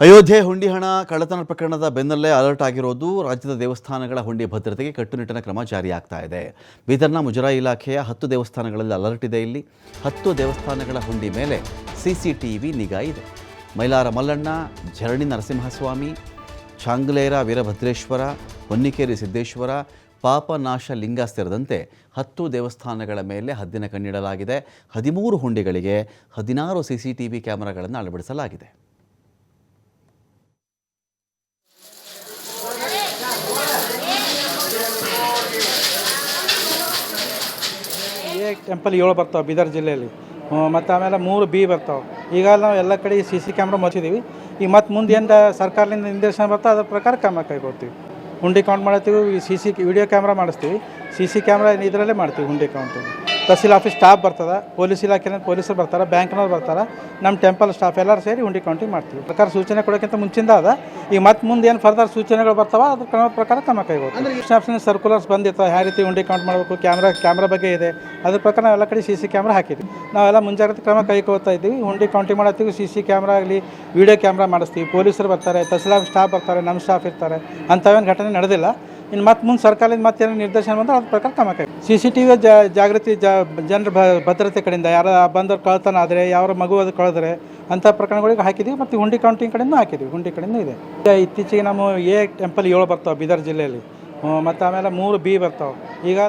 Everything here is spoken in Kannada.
ಅಯೋಧ್ಯೆ ಹುಂಡಿ ಹಣ ಕಳ್ಳತನ ಪ್ರಕರಣದ ಬೆನ್ನಲ್ಲೇ ಅಲರ್ಟ್ ಆಗಿರೋದು ರಾಜ್ಯದ ದೇವಸ್ಥಾನಗಳ ಹುಂಡಿ ಭದ್ರತೆಗೆ ಕಟ್ಟುನಿಟ್ಟಿನ ಕ್ರಮ ಜಾರಿಯಾಗ್ತಾ ಇದೆ. ಬೀದರ್ನ ಮುಜರಾಯಿ ಇಲಾಖೆಯ 10 ದೇವಸ್ಥಾನಗಳಲ್ಲಿ ಅಲರ್ಟ್ ಇದೆ. ಇಲ್ಲಿ 10 ದೇವಸ್ಥಾನಗಳ ಹುಂಡಿ ಮೇಲೆ CCTV ನಿಗಾ ಇದೆ. ಮೈಲಾರ ಮಲ್ಲಣ್ಣ, ಝರಣಿ ನರಸಿಂಹಸ್ವಾಮಿ, ಚಾಂಗ್ಲೇರ ವೀರಭದ್ರೇಶ್ವರ, ಹೊನ್ನಿಕೇರಿ ಸಿದ್ದೇಶ್ವರ, ಪಾಪನಾಶ ಲಿಂಗ ಸೇರಿದಂತೆ 10 ದೇವಸ್ಥಾನಗಳ ಮೇಲೆ ಹದ್ದಿನ ಕಣ್ಣಿಡಲಾಗಿದೆ. 13 ಹುಂಡಿಗಳಿಗೆ 16 CCTV ಕ್ಯಾಮೆರಾಗಳನ್ನು ಅಳವಡಿಸಲಾಗಿದೆ. ಟೆಂಪಲ್ 7 ಬರ್ತಾವೆ ಬೀದರ್ ಜಿಲ್ಲೆಯಲ್ಲಿ, ಮತ್ತು ಆಮೇಲೆ 3 B ಬರ್ತಾವೆ. ಈಗ ನಾವು ಎಲ್ಲ ಕಡೆ CC ಕ್ಯಾಮ್ರಾ ಮುಚ್ಚಿದ್ದೀವಿ. ಈಗ ಮತ್ತೆ ಮುಂದೆ ಏನು ಸರ್ಕಾರದಿಂದ ನಿರ್ದೇಶನ ಬರ್ತಾ ಅದ್ರ ಪ್ರಕಾರ ಕ್ರಮ ಕೈಗೊಳ್ತೀವಿ. ಹುಂಡಿ ಕೌಂಟ್ ಮಾಡ್ತೀವಿ, CC ವಿಡಿಯೋ ಕ್ಯಾಮ್ರಾ ಮಾಡಿಸ್ತೀವಿ, CC ಕ್ಯಾಮ್ರಾ ಇದರಲ್ಲೇ ಮಾಡ್ತೀವಿ. ಹುಂಡಿ ಕೌಂಟ್ ತಹಸೀಲ್ ಆಫೀಸ್ ಸ್ಟಾಫ್ ಬರ್ತದೆ, ಪೊಲೀಸ್ ಇಲಾಖೆಯಿಂದ ಪೊಲೀಸರು ಬರ್ತಾರೆ, ಬ್ಯಾಂಕ್ನವ್ರು ಬರ್ತಾರೆ, ನಮ್ಮ ಟೆಂಪಲ್ ಸ್ಟಾಫ್ ಎಲ್ಲರೂ ಸೇರಿ ಹುಂಡಿ ಕೌಂಟಿಂಗ್ ಮಾಡ್ತೀವಿ. ಪ್ರಕಾರ ಸೂಚನೆ ಕೊಡೋಕ್ಕಿಂತ ಮುಂಚಿಂದ ಅದ. ಈಗ ಮತ್ತೆ ಮುಂದೆ ಏನು ಫರ್ದರ್ ಸೂಚನೆಗಳು ಬರ್ತಾವೆ ಅದ್ರ ಕ್ರಮ ಪ್ರಕಾರ ಕ್ರಮ ಕೈಗೊಳ್ತೀವಿ. ಸ್ಟಾಫ್ಸಿನ ಸರ್ಕ್ಯುಲರ್ಸ್ ಬಂದಿರ್ತಾವೆ, ಯಾವ ರೀತಿ ಹುಂಡಿ ಕೌಂಟ್ ಮಾಡಬೇಕು, ಕ್ಯಾಮ್ರಾ ಬಗ್ಗೆ ಇದೆ, ಅದ್ರ ಪ್ರಕಾರ ನಾವು ಎಲ್ಲ ಕಡೆ CC ಕ್ಯಾಮ್ರಾ ಹಾಕಿದ್ವಿ. ನಾವೆಲ್ಲ ಮುಂಜಾಗ್ರತೆ ಕ್ರಮ ಕೈಗೊಳ್ತಾ ಇದ್ದೀವಿ. ಹುಂಡಿ ಕೌಂಟಿಂಗ್ ಮಾಡತ್ತೀವಿ, CC ಕ್ಯಾಮ್ರಾ ಆಗಲಿ ವಿಡಿಯೋ ಕ್ಯಾಮ್ರಾ ಮಾಡಿಸ್ತೀವಿ, ಪೊಲೀಸರು ಬರ್ತಾರೆ, ತಹಸೀಲ್ ಆಫೀಸ್ ಸ್ಟಾಫ್ ಬರ್ತಾರೆ, ನಮ್ಮ ಸ್ಟಾಫ್ ಇರ್ತಾರೆ. ಅಂಥವೇನು ಘಟನೆ ನಡೆದಿಲ್ಲ. ಇನ್ನು ಮತ್ತೆ ಮುಂದೆ ಸರ್ಕಾರದಿಂದ ಮತ್ತೇನು ನಿರ್ದೇಶನ ಬಂದರೆ ಅದ್ರ ಪ್ರಕಾರ ಕ್ರಮ ಕೈ. CCTV ಜಾಗೃತಿ ಜನರ ಭದ್ರತೆ ಕಡೆಯಿಂದ ಯಾರು ಬಂದವ್ರು ಕಳ್ತನ ಆದರೆ, ಯಾರ ಮಗು ಅದು ಕಳೆದ್ರೆ ಅಂಥ ಪ್ರಕರಣಗಳಿಗೆ ಹಾಕಿದ್ದೀವಿ. ಮತ್ತು ಹುಂಡಿ ಕೌಂಟಿಂಗ್ ಕಡೆಯಿಂದ ಹಾಕಿದ್ದೀವಿ. ಹುಂಡಿ ಕಡೆಯಿಂದ ಇದೆ. ಇತ್ತೀಚೆಗೆ ನಮ್ಮ ಟೆಂಪಲ್ 7 ಬರ್ತಾವೆ ಬೀದರ್ ಜಿಲ್ಲೆಯಲ್ಲಿ, ಮತ್ತು ಆಮೇಲೆ 3 B ಬರ್ತಾವೆ. ಈಗ